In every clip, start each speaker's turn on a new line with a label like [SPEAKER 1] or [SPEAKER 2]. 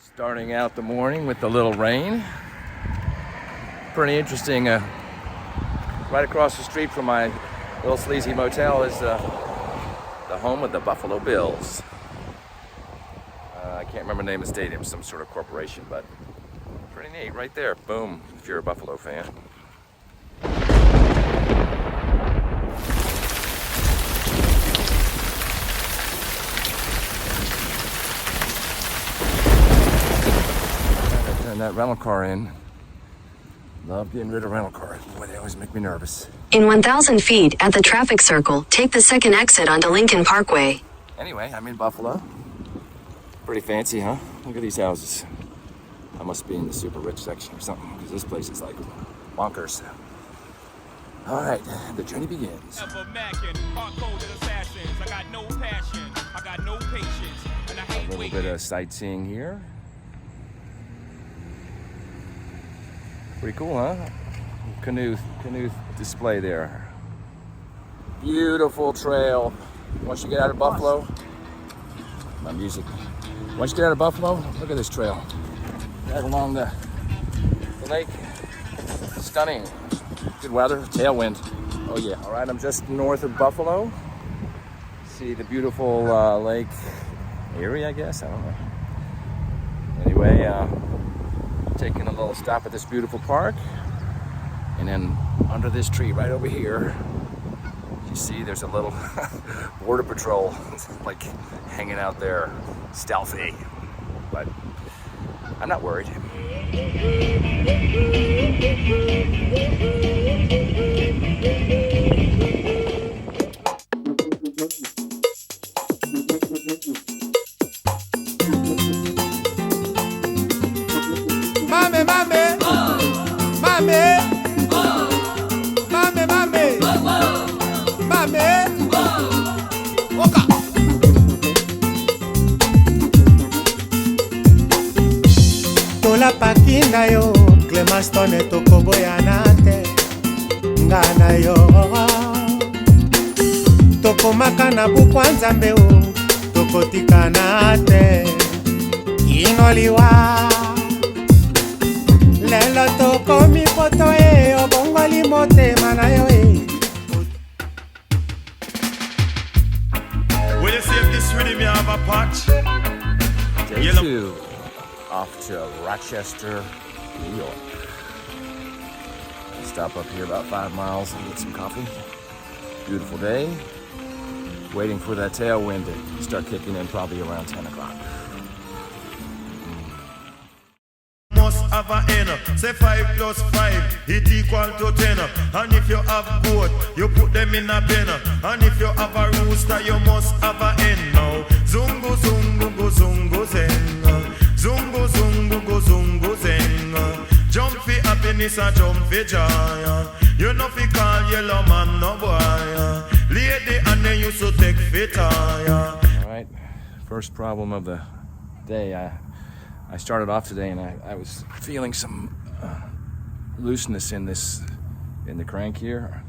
[SPEAKER 1] Starting out the morning with the little rain. Pretty interesting. Right across the street from my little sleazy motel is the home of the Buffalo Bills. I can't remember the name of the stadium, some sort of corporation, but pretty neat right there. Boom, if you're a Buffalo fan. Turn that rental car in. Love getting rid of rental cars. Boy, they always make me nervous.
[SPEAKER 2] In 1,000 feet at the traffic circle, take the second exit onto Lincoln Parkway.
[SPEAKER 1] Anyway, I'm in Buffalo. Pretty fancy, huh? Look at these houses. I must be in the super rich section or something, because this place is like bonkers. All right, the journey begins. A little bit of sightseeing here. Pretty cool, huh? Canoe display there. Beautiful trail. Once you get out of Buffalo, my music. Once you get out of Buffalo, look at this trail. Right along the lake. Stunning. Good weather, tailwind. Oh yeah, all right, I'm just north of Buffalo. See the beautiful lake Erie, I guess, I don't know. Anyway, taking a little stop at this beautiful park. And then under this tree right over here, you see there's a little border patrol like hanging out there, stealthy. But I'm not worried.
[SPEAKER 3] Mame, mame, mame. Tola pakinda yo, Clemastone toko boyanate, ngana yo. Toko makana bukwanza mbeu, toko tikanate, inoliwa. Lelo toko mi poto e, obongo limote mana yo e.
[SPEAKER 4] Will you see if this rhythm you have a patch?
[SPEAKER 1] Day 2, off to Rochester, New York. Stop up here about 5 miles and get some coffee. Beautiful day. Waiting for that tailwind to start kicking in probably around 10 o'clock.
[SPEAKER 4] Must have a n, say 5 plus 5, it equal to 10. And if you have goat, you put them in a pen. And if you have a rooster, you must have a hen now. Zungu zungu go zungu zen. Zungu zungu go zungu zen. Jump for happiness and jump for joy. You know fi call yellow man no boy. Lady and then you so take fit.
[SPEAKER 1] All right, first problem of the day. I started off today and I was feeling some looseness in the crank here,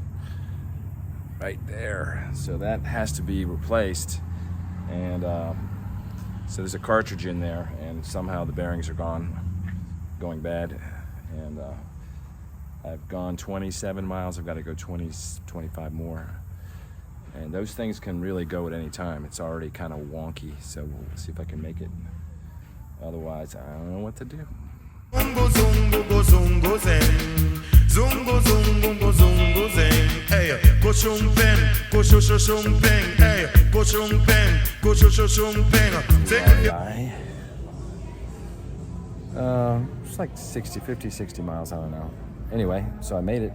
[SPEAKER 1] right there. So that has to be replaced, and so there's a cartridge in there, and somehow the bearings are going bad, and I've gone 27 miles. I've got to go 25 more, and those things can really go at any time. It's already kind of wonky, so we'll see if I can make it. Otherwise, I don't know what to do.
[SPEAKER 4] Zungu zungu go zungu zen. Zungu zungu go zungu zen. Hey, go shumpen, go shumpen. Hey, go shumpen, go shumpen.
[SPEAKER 1] It's like 50, 60 miles, I don't know. Anyway, so I made it,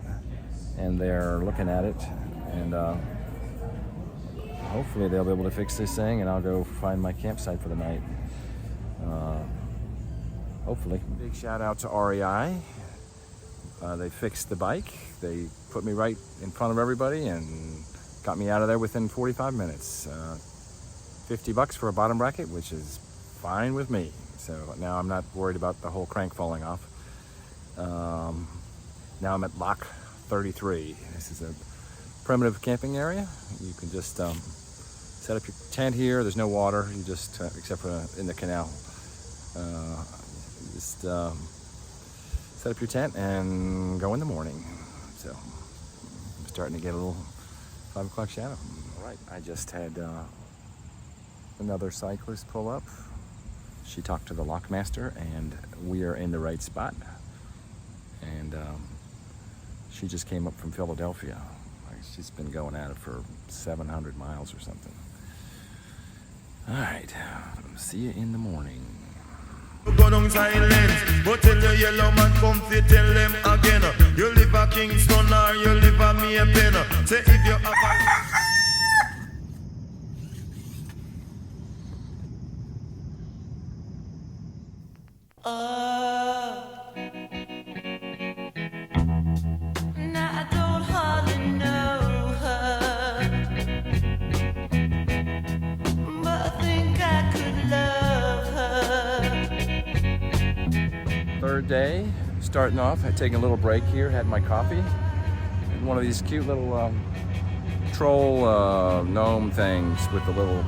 [SPEAKER 1] and they're looking at it, and hopefully they'll be able to fix this thing, and I'll go find my campsite for the night. Hopefully. Big shout out to REI. They fixed the bike. They put me right in front of everybody and got me out of there within 45 minutes. $50 for a bottom bracket, which is fine with me. So now I'm not worried about the whole crank falling off. Now I'm at Lock 33. This is a primitive camping area. You can just set up your tent here. There's no water, you just except for in the canal. Just set up your tent and go in the morning. So I'm starting to get a little 5 o'clock shadow. All right, I just had another cyclist pull up. She talked to the lockmaster, and we are in the right spot. And she just came up from Philadelphia. She's been going at it for 700 miles or something. All right, see you in the morning.
[SPEAKER 4] Go down silence, but tell the yellow man come fi tell them again. You live a Kingston or you live a Maypen. Say if you have a...
[SPEAKER 5] Now I don't hardly know her, but I think I could love her.
[SPEAKER 1] Third day, starting off, had taken a little break here, had my coffee. And one of these cute little troll gnome things with the little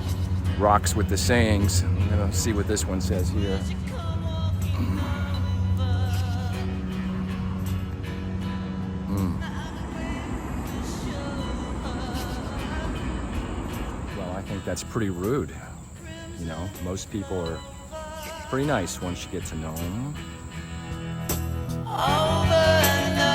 [SPEAKER 1] rocks with the sayings. I'm gonna see what this one says here. Well, I think that's pretty rude. You know, most people are pretty nice once you get to know them.
[SPEAKER 5] Over and over.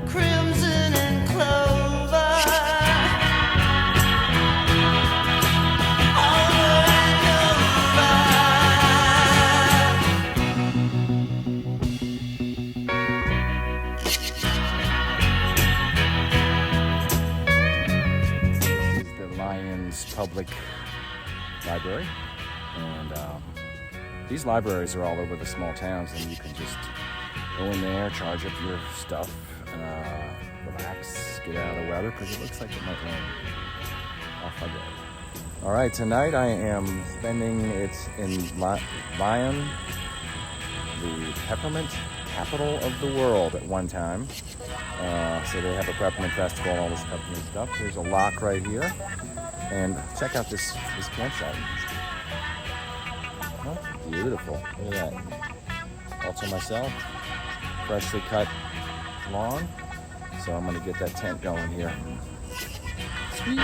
[SPEAKER 5] Crimson and clover. Over and
[SPEAKER 1] This is the Lions Public Library, and these libraries are all over the small towns, and you can just go in there, charge up your stuff, relax, get out of the weather, because it looks like it might rain. Off I go. All right, tonight I am spending it in Lyon, the peppermint capital of the world at one time. So they have a peppermint festival and all this peppermint stuff. There's a lock right here. And check out this campsite. Oh, beautiful. Look at that. All to myself. Freshly cut lawn. So I'm going to get that tent going here. Sweet.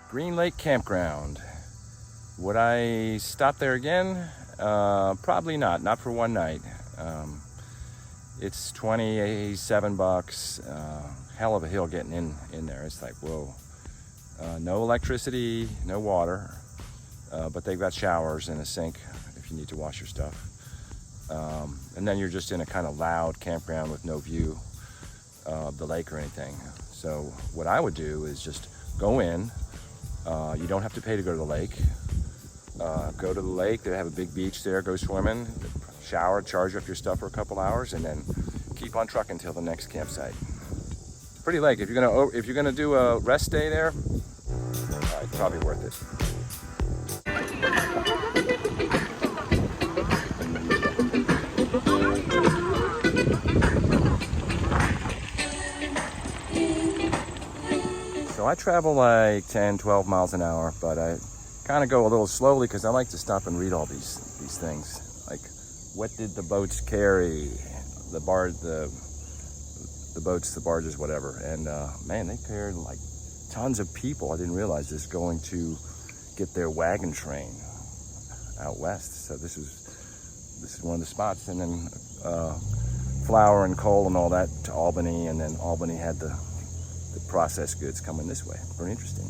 [SPEAKER 1] Green Lake Campground. Would I stop there again? Probably not. Not for one night. It's $27. Hell of a hill getting in there. It's like, whoa. No electricity, no water, but they've got showers and a sink if you need to wash your stuff. And then you're just in a kind of loud campground with no view of the lake or anything. So what I would do is just go in. You don't have to pay to go to the lake. Go to the lake. They have a big beach there. Go swimming, shower, charge up your stuff for a couple hours, and then keep on trucking until the next campsite. Pretty lake. If you're gonna do a rest day there, it's probably worth it. So I travel like 10, 12 miles an hour, but I kind of go a little slowly because I like to stop and read all these things. Like, what did the boats carry? The boats, the barges, whatever. And man, they carried like tons of people. I didn't realize this, going to get their wagon train out west. So this is one of the spots, and then flour and coal and all that to Albany, and then Albany had the processed goods coming this way. Very interesting.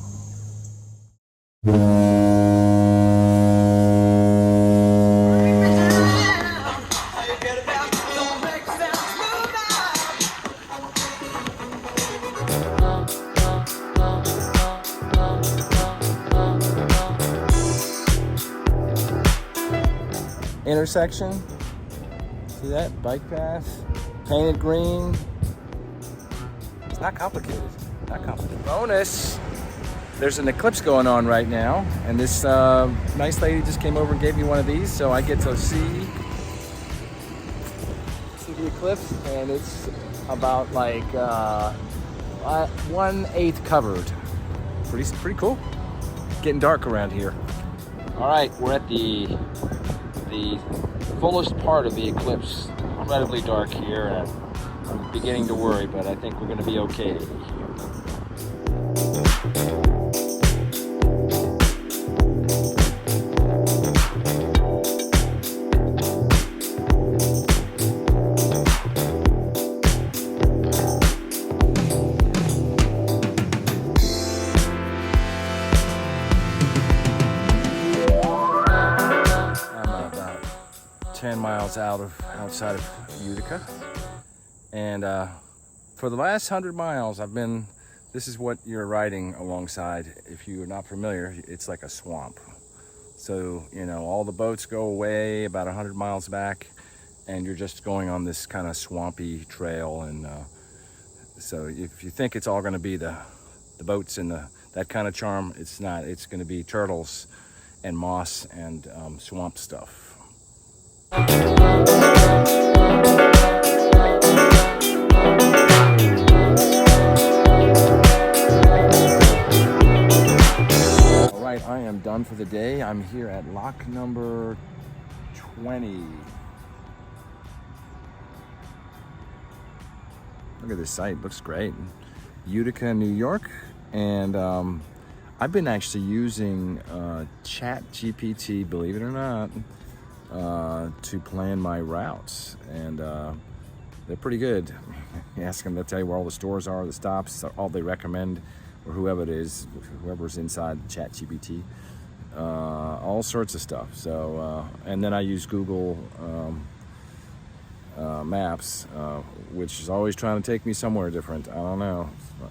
[SPEAKER 1] Intersection, see that? Bike path, painted green. It's not complicated, not complicated. Bonus, there's an eclipse going on right now, and this nice lady just came over and gave me one of these, so I get to see the eclipse, and it's about like 1/8 covered. Pretty cool. Getting dark around here. All right, we're at the fullest part of the eclipse. Incredibly dark here, and I'm beginning to worry, but I think we're going to be okay. I'm about 10 miles outside of Utica, and for the last 100 miles this is what you're riding alongside. If you're not familiar, it's like a swamp. So, you know, all the boats go away about 100 miles back, and you're just going on this kind of swampy trail. And so if you think it's all going to be the boats and that kind of charm, it's not. It's going to be turtles and moss and swamp stuff. Alright, I am done for the day. I'm here at lock number 20. Look at this site, looks great. Utica, New York, and I've been actually using ChatGPT, believe it or not, to plan my routes, and they're pretty good. You ask them, they'll tell you where all the stores are, the stops, all they recommend, or whoever it is, whoever's inside ChatGPT, all sorts of stuff. So, and then I use Google Maps, which is always trying to take me somewhere different. I don't know.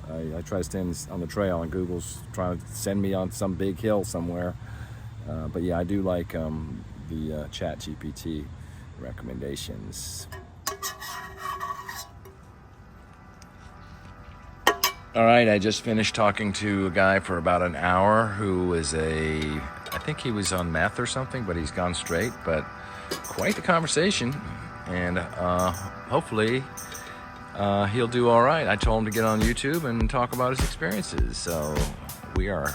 [SPEAKER 1] I try to stand on the trail, and Google's trying to send me on some big hill somewhere. But yeah, I do like the ChatGPT recommendations. All right, I just finished talking to a guy for about an hour who is I think he was on meth or something, but he's gone straight. But quite the conversation, and hopefully he'll do all right. I told him to get on YouTube and talk about his experiences. So we are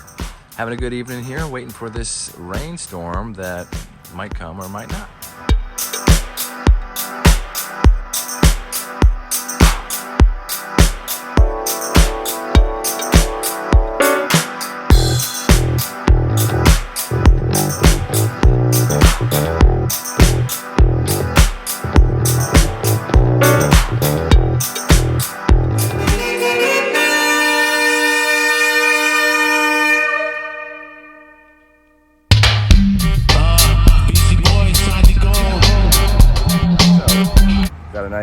[SPEAKER 1] having a good evening here, waiting for this rainstorm that might come or might not.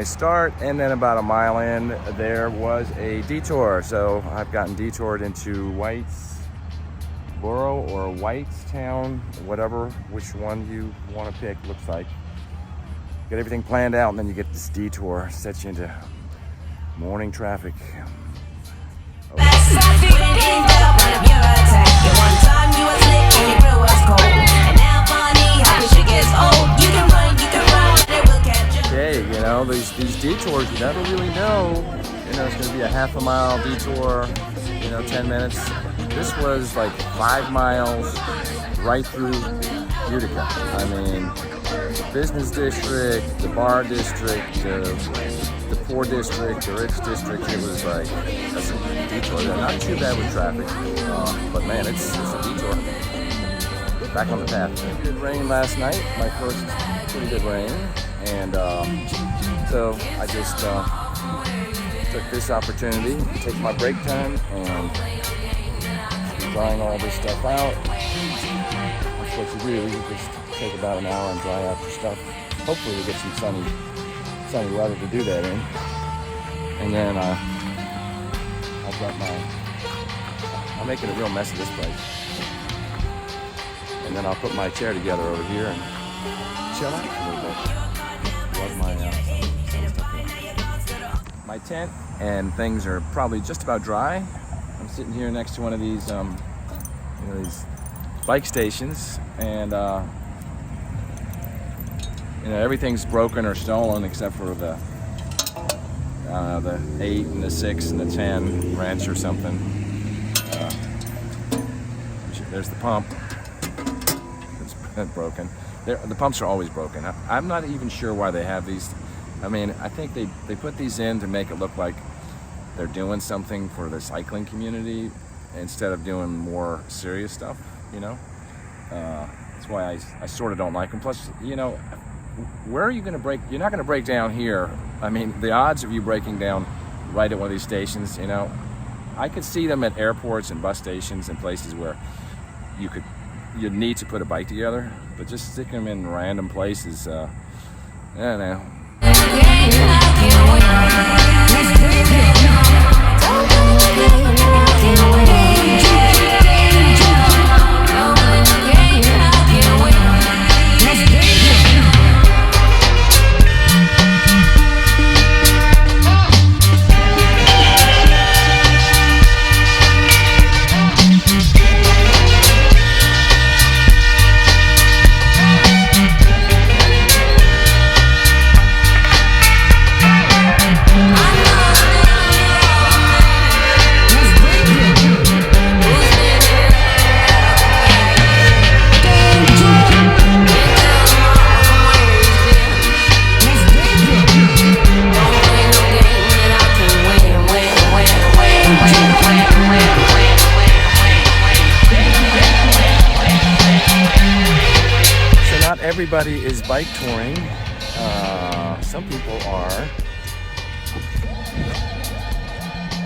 [SPEAKER 1] Start, and then about a mile in there was a detour, so I've gotten detoured into Whitesboro or Whitestown, whatever, which one you want to pick. Looks like get everything planned out, and then you get this detour, sets you into morning traffic. Okay, you know, these detours, you never really know. You know, it's going to be a half a mile detour, 10 minutes. This was like 5 miles right through Utica. I mean, the business district, the bar district, the poor district, the rich district. It was like, that's a detour. Not too bad with traffic, but man, it's a detour. back on the path. Good rain last night, my first pretty good rain, and so I just took this opportunity to take my break time and drying all this stuff out. That's what you do. You just take about an hour and dry out your stuff. Hopefully we get some sunny weather to do that in. And then I've got I'm making a real mess of this place. And then I'll put my chair together over here and chill out a little bit. Love my stuff in. My tent and things are probably just about dry. I'm sitting here next to one of these, these bike stations, and everything's broken or stolen except for the 8 and the 6 and the 10 wrench or something. There's the pump. It's broken. The pumps are always broken. I'm not even sure why they have these. I mean, I think they put these in to make it look like they're doing something for the cycling community instead of doing more serious stuff, That's why I sort of don't like them. Plus, where are you going to break? You're not going to break down here. I mean, the odds of you breaking down right at one of these stations, I could see them at airports and bus stations and places where you'd need to put a bike together, but just sticking them in random places, I don't know. Everybody is bike touring. Some people are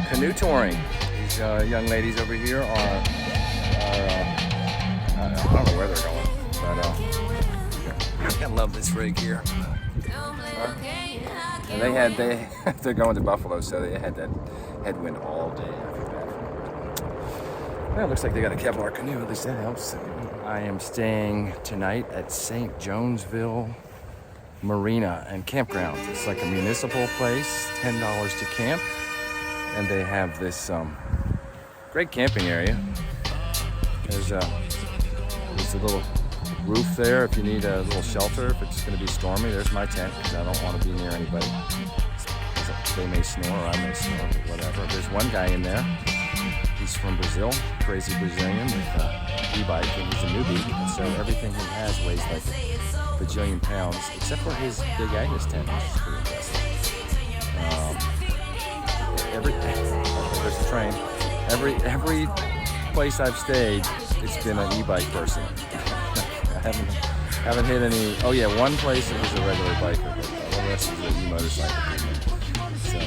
[SPEAKER 1] canoe touring. These young ladies over here are I don't know where they're going, but I love this rig here. And they're going to Buffalo, so they had that headwind all day. Well, it looks like they got a Kevlar canoe. At least that helps. I am staying tonight at St. Jonesville Marina and Campground. It's like a municipal place, $10 to camp. And they have this great camping area. There's a little roof there if you need a little shelter, if it's going to be stormy. There's my tent because I don't want to be near anybody. They may snore or I may snore, but whatever. There's one guy in there. He's from Brazil, crazy Brazilian with e-bike, and he's a newbie, and so everything he has weighs like a bajillion pounds, except for his big Agnes tent, which is pretty impressive. There's the train. Every place I've stayed, it's been an e-bike person. I haven't hit any. Oh yeah, one place it was a regular biker, but the rest is a e-motorcycle people. So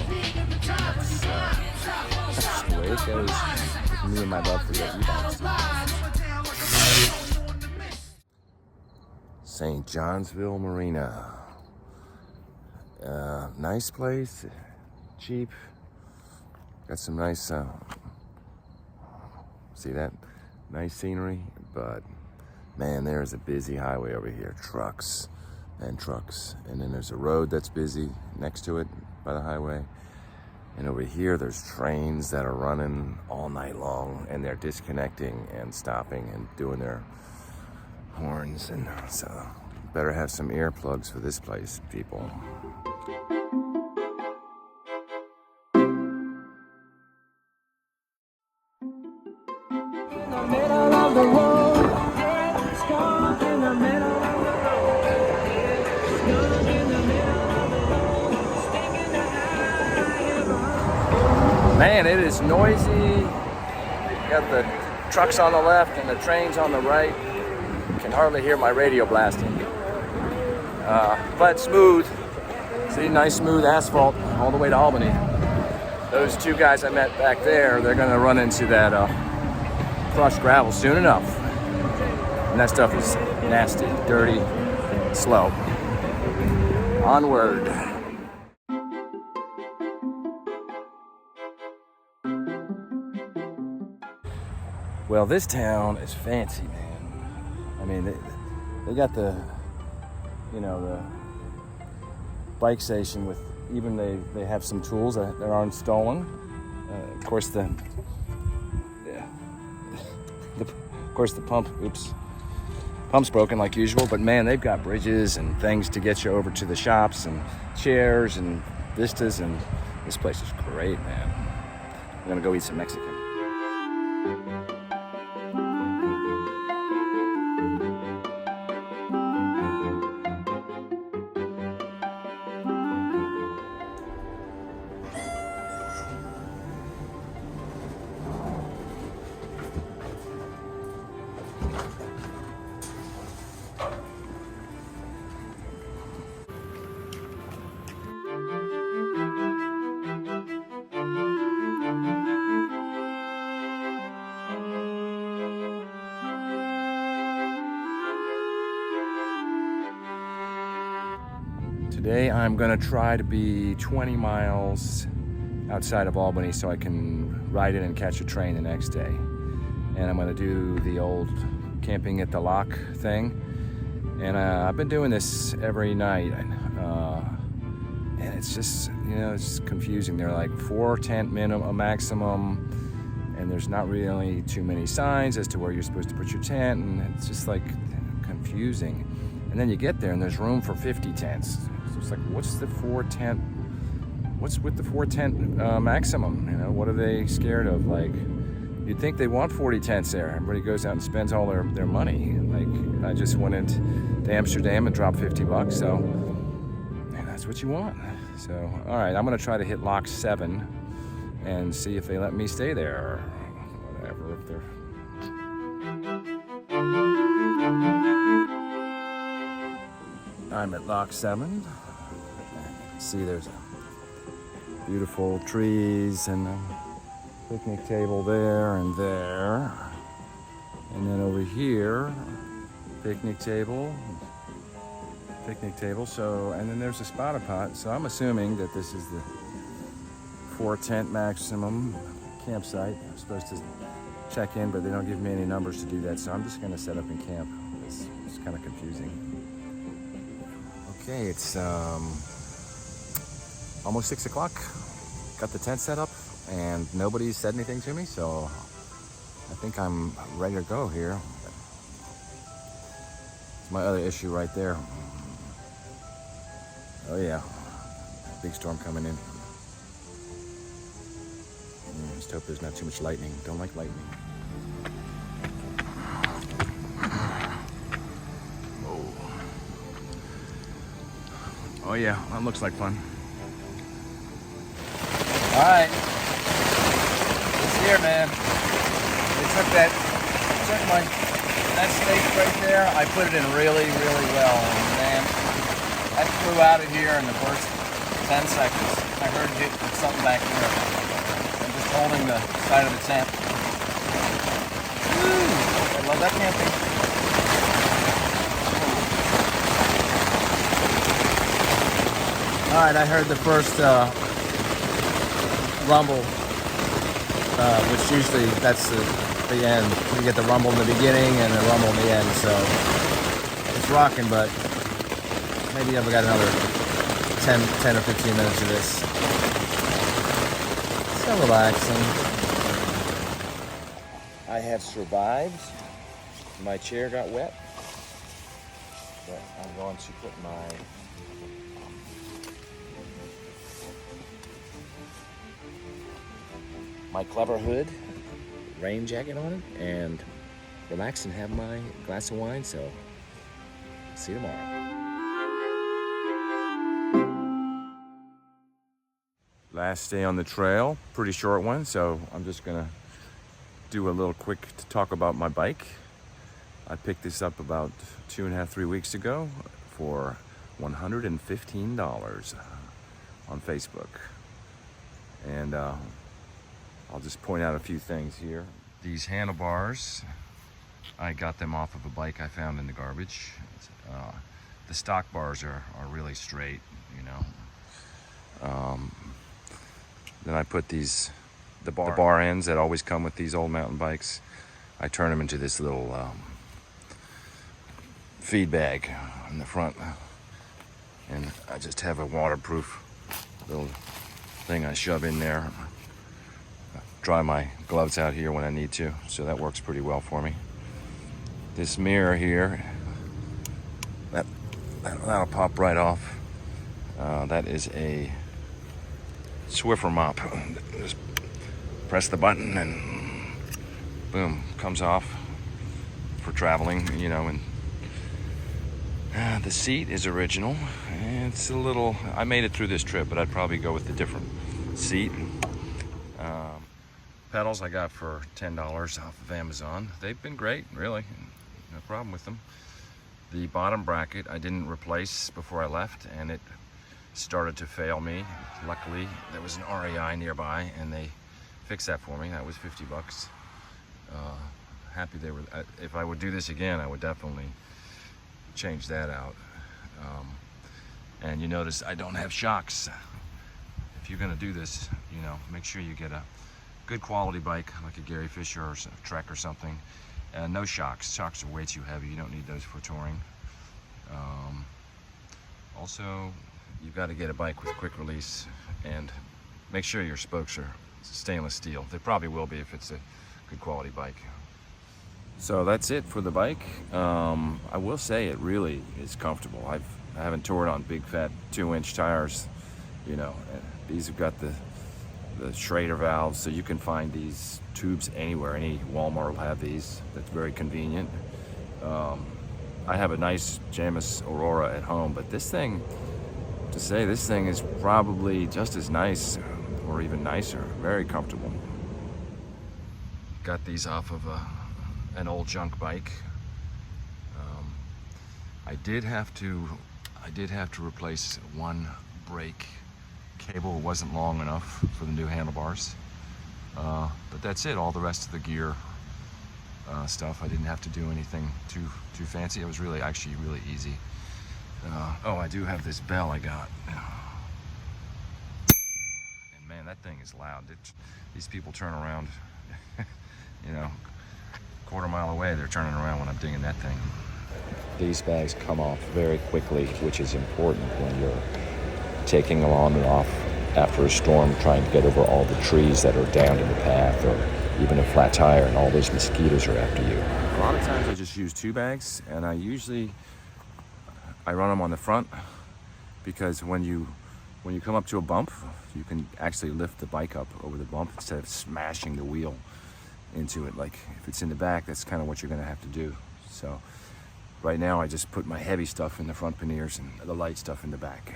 [SPEAKER 1] that's the way it goes. Me and my love for the e-bikes. St. Jonesville Marina. Nice place, cheap. Got some nice, see that? Nice scenery, but man, there's a busy highway over here. Trucks and trucks. And then there's a road that's busy next to it by the highway. And over here, there's trains that are running all night long, and they're disconnecting and stopping and doing their horns. And so, better have some earplugs for this place, people. Man, it is noisy. You got the trucks on the left and the trains on the right. can hardly hear my radio blasting. But smooth. See, nice smooth asphalt all the way to Albany. Those two guys I met back there, they're gonna run into that crushed gravel soon enough. And that stuff is nasty, dirty, slow. Onward. Well, this town is fancy, man. I mean, they got the, you know, the bike station with, even they have some tools that aren't stolen. Of course, the pump's broken like usual, but man, they've got bridges and things to get you over to the shops and chairs and vistas, and this place is great, man. I'm gonna go eat some Mexican. Today I'm gonna try to be 20 miles outside of Albany so I can ride in and catch a train the next day. And I'm gonna do the old camping at the lock thing. And I've been doing this every night. And it's just, you know, it's confusing. They're like 4 tent minimum, maximum, and there's not really too many signs as to where you're supposed to put your tent, and it's just like confusing. And then you get there and there's room for 50 tents. So it's like, what's with the 4 tent maximum? You know, what are they scared of? Like, you'd think they want 40 tents there. Everybody goes out and spends all their money. Like, I just went into Amsterdam and dropped $50, so and that's what you want. So, all right, I'm gonna try to hit lock 7 and see if they let me stay there or whatever. If they're I'm at lock 7. See, there's beautiful trees and a picnic table there and there. And then over here, picnic table. So, and then there's a spotter pot. So I'm assuming that this is the 4 tent maximum campsite. I'm supposed to check in, but they don't give me any numbers to do that. So I'm just gonna set up in camp. It's kind of confusing. Okay, it's almost 6 o'clock. Got the tent set up and nobody said anything to me, so I think I'm ready to go here. It's my other issue right there. Oh yeah, big storm coming in. Just hope there's not too much lightning. Don't like lightning. Oh yeah, that looks like fun. All right, it's here, man. They took that steak right there. I put it in really, really well, and man, that flew out of here in the first 10 seconds. I heard it something back here. I'm just holding the side of the tent. Woo! I love that camping. All right, I heard the first rumble, which usually that's the end. You get the rumble in the beginning and the rumble in the end, so it's rocking, but maybe I've got another 10 or 15 minutes of this. So relaxing. I have survived. My chair got wet, but I'm going to put my clever hood, rain jacket on it, and relax and have my glass of wine. So, see you tomorrow. Last day on the trail, pretty short one, so I'm just gonna do a little quick talk about my bike. I picked this up about 2.5, 3 weeks ago for $115 on Facebook. And I'll just point out a few things here. These handlebars, I got them off of a bike I found in the garbage. The stock bars are really straight, you know. Then I put the bar ends that always come with these old mountain bikes. I turn them into this little feed bag in the front. And I just have a waterproof little thing I shove in there. Dry my gloves out here when I need to, so that works pretty well for me. This mirror here, that'll pop right off. That is a Swiffer mop. Just press the button and boom, comes off for traveling, you know. And the seat is original. It's a little, I made it through this trip, but I'd probably go with a different seat. Pedals I got for $10 off of Amazon. They've been great, really. No problem with them. The bottom bracket I didn't replace before I left, and it started to fail me. Luckily, there was an REI nearby, and they fixed that for me. That was $50. Happy they were. If I would do this again, I would definitely change that out. And you notice I don't have shocks. If you're gonna do this, you know, make sure you get a good quality bike, like a Gary Fisher or a Trek or something. No shocks. Shocks are way too heavy. You don't need those for touring. Also, you've got to get a bike with quick release, and make sure your spokes are stainless steel. They probably will be if it's a good quality bike. So that's it for the bike. I will say it really is comfortable. I haven't toured on big fat 2-inch tires, you know. These have got the Schrader valves, so you can find these tubes anywhere. Any Walmart will have these. That's very convenient. I have a nice Jamis Aurora at home, but this thing, to say this thing is probably just as nice or even nicer. Very comfortable. Got these off of an old junk bike. I did have to replace one brake cable. Wasn't long enough for the new handlebars, but that's it. All the rest of the gear stuff, I didn't have to do anything too fancy. It was actually really easy. Oh, I do have this bell I got, and man, that thing is loud. These people turn around, you know, quarter mile away. They're turning around when I'm dinging that thing. These bags come off very quickly, which is important when you're taking them on and off after a storm, trying to get over all the trees that are down in the path, or even a flat tire, and all those mosquitoes are after you. A lot of times I just use 2 bags, and I run them on the front, because when you come up to a bump, you can actually lift the bike up over the bump instead of smashing the wheel into it. Like if it's in the back, that's kind of what you're going to have to do. So right now I just put my heavy stuff in the front panniers and the light stuff in the back.